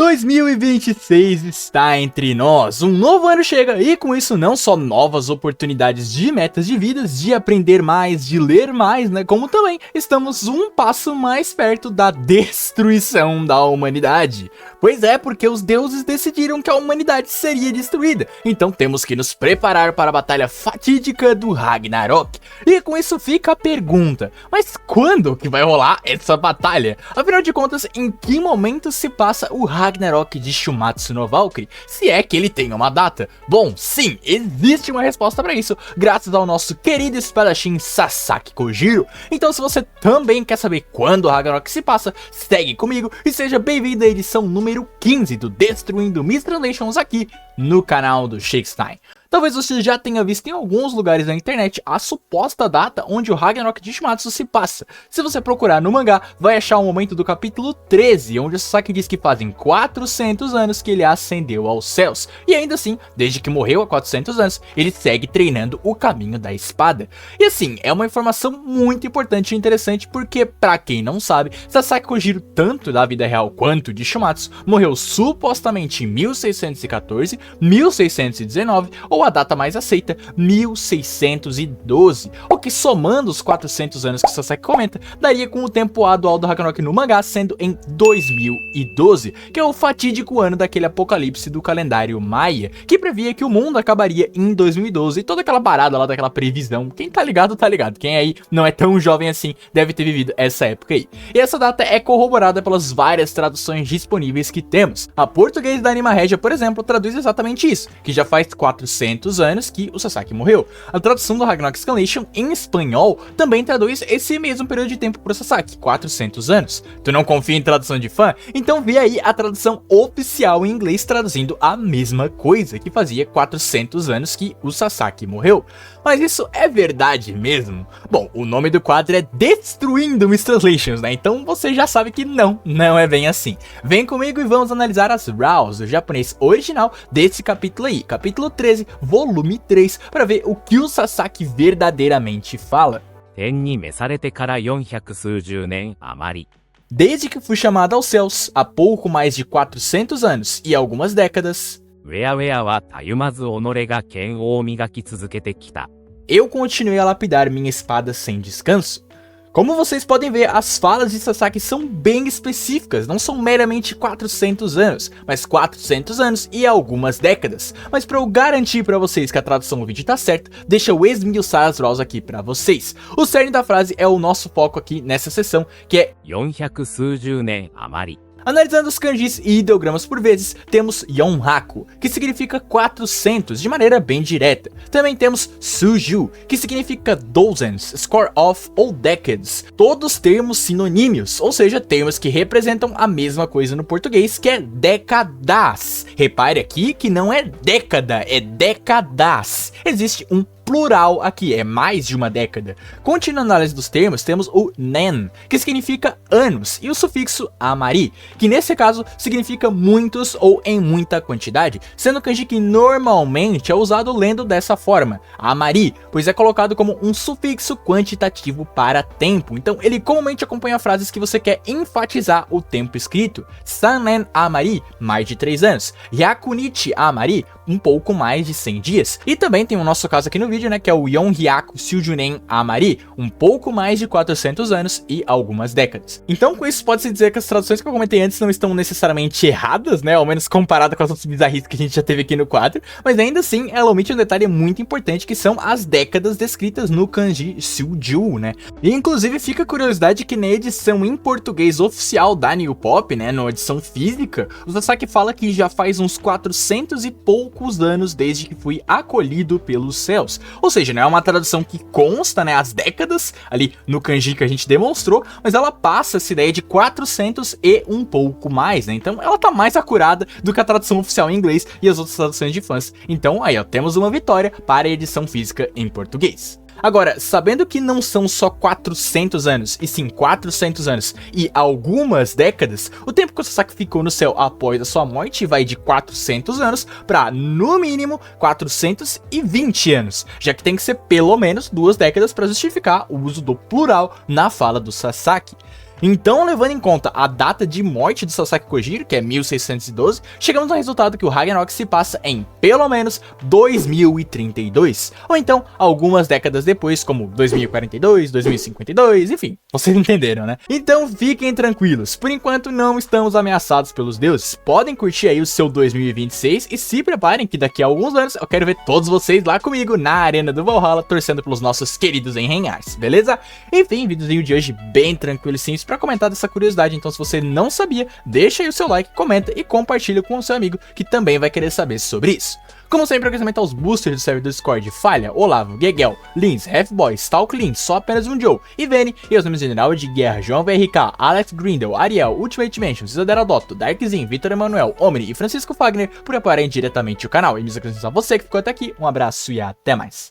2026 está entre nós, um novo ano chega e com isso não só novas oportunidades de metas de vidas, de aprender mais, de ler mais, né, como também estamos um passo mais perto da destruição da humanidade. Pois é, porque os deuses decidiram que a humanidade seria destruída, então temos que nos preparar para a batalha fatídica do Ragnarok. E com isso fica a pergunta, mas quando que vai rolar essa batalha? Afinal de contas, em que momento se passa o Ragnarok de Shumatsu no Valkyrie, se é que ele tem uma data? Bom, sim, existe uma resposta para isso, graças ao nosso querido espadachim Sasaki Kojiro. Então se você também quer saber quando o Ragnarok se passa, segue comigo e seja bem-vindo à edição número 15 do Destruindo Mistranslations aqui no canal do Shakestein. Talvez você já tenha visto em alguns lugares da internet a suposta data onde o Ragnarok de Shumatsu se passa. Se você procurar no mangá, vai achar o momento do capítulo 13, onde o Sasaki diz que fazem 400 anos que ele ascendeu aos céus. E ainda assim, desde que morreu há 400 anos, ele segue treinando o caminho da espada. E assim, é uma informação muito importante e interessante porque, pra quem não sabe, Sasaki Kojiro, tanto da vida real quanto de Shumatsu, morreu supostamente em 1614, 1619 ou a data mais aceita, 1612, o que somando os 400 anos que o Sasaki comenta, daria com o tempo atual do Ragnarok no mangá sendo em 2012, que é o fatídico ano daquele apocalipse do calendário Maia, que previa que o mundo acabaria em 2012 e toda aquela parada lá daquela previsão. Quem tá ligado, quem aí não é tão jovem assim, deve ter vivido essa época aí. E essa data é corroborada pelas várias traduções disponíveis que temos. A português da Anima Regia, por exemplo, traduz exatamente isso, que já faz 400 anos que o Sasaki morreu. A tradução do Ragnarok Scanlation em espanhol também traduz esse mesmo período de tempo pro Sasaki, 400 anos. Tu não confia em tradução de fã? Então vê aí a tradução oficial em inglês traduzindo a mesma coisa, que fazia 400 anos que o Sasaki morreu. Mas isso é verdade mesmo? Bom, o nome do quadro é Destruindo Mistranslations, né? Então você já sabe que não é bem assim. Vem comigo e vamos analisar as RAWs do japonês original desse capítulo aí, capítulo 13, volume 3, para ver o que o Sasaki verdadeiramente fala. Desde que fui chamado aos céus, há pouco mais de 400 anos e algumas décadas, eu continuei a lapidar minha espada sem descanso. Como vocês podem ver, as falas de Sasaki são bem específicas, não são meramente 400 anos, mas 400 anos e algumas décadas. Mas para eu garantir para vocês que a tradução do vídeo tá certa, deixa eu esmiuçar as RAWs aqui para vocês. O cerne da frase é o nosso foco aqui nessa sessão, que é 400 amari. Analisando os kanjis e ideogramas por vezes, temos Yonhaku, que significa 400 de maneira bem direta. Também temos Suju, que significa dozens, score of ou decades, todos termos sinonímios, ou seja, termos que representam a mesma coisa no português, que é décadas. Repare aqui que não é década, é décadas. Existe um plural aqui, é mais de uma década. Continuando a análise dos termos, temos o nen, que significa anos, e o sufixo amari, que nesse caso significa muitos ou em muita quantidade, sendo kanji que normalmente é usado lendo dessa forma, amari, pois é colocado como um sufixo quantitativo para tempo, então ele comumente acompanha frases que você quer enfatizar o tempo escrito. Sanen amari, mais de 3 anos, Yakunichi amari, um pouco mais de 100 dias, e também tem o nosso caso aqui no vídeo, né, que é o Yonhyaku Shoujunen Amari, um pouco mais de 400 anos e algumas décadas. Então com isso pode-se dizer que as traduções que eu comentei antes não estão necessariamente erradas, né, ao menos comparado com as outras bizarrices que a gente já teve aqui no quadro, mas ainda assim ela omite um detalhe muito importante que são as décadas descritas no kanji Shuju, né. E inclusive fica a curiosidade que na edição em português oficial da New Pop, né, na edição física, o Sasaki fala que já faz uns 400 e poucos anos desde que fui acolhido pelos céus. Ou seja, não é uma tradução que consta, né, as décadas ali no kanji que a gente demonstrou, mas ela passa essa ideia de 400 e um pouco mais, né? Então ela tá mais acurada do que a tradução oficial em inglês e as outras traduções de fãs. Então aí ó, temos uma vitória para a edição física em português. Agora, sabendo que não são só 400 anos, e sim 400 anos e algumas décadas, o tempo que o Sasaki ficou no céu após a sua morte vai de 400 anos para, no mínimo, 420 anos, já que tem que ser pelo menos 2 décadas para justificar o uso do plural na fala do Sasaki. Então, levando em conta a data de morte de Sasaki Kojiro, que é 1612, chegamos ao resultado que o Ragnarok se passa em, pelo menos, 2032, ou então algumas décadas depois, como 2042, 2052, enfim, vocês entenderam, né? Então fiquem tranquilos, por enquanto não estamos ameaçados pelos deuses, podem curtir aí o seu 2026 e se preparem que daqui a alguns anos eu quero ver todos vocês lá comigo na Arena do Valhalla, torcendo pelos nossos queridos Enhenhars, beleza? Enfim, videozinho de hoje bem tranquilo e simples pra comentar dessa curiosidade, então se você não sabia, deixa aí o seu like, comenta e compartilha com o seu amigo que também vai querer saber sobre isso. Como sempre, agradecimento aos boosters do servidor do Discord, Falha, Olavo, Gegel, Lins, Halfboy, Stalklin, Só Apenas Um Joe, Ivene e os nomes general de guerra, João VRK, Alex Grindel, Ariel, Ultimate Mansion, Cisadera Dotto, Darkzin, Vitor Emanuel, Omni e Francisco Fagner por apoiarem diretamente o canal. E me agradecemos a você que ficou até aqui, um abraço e até mais.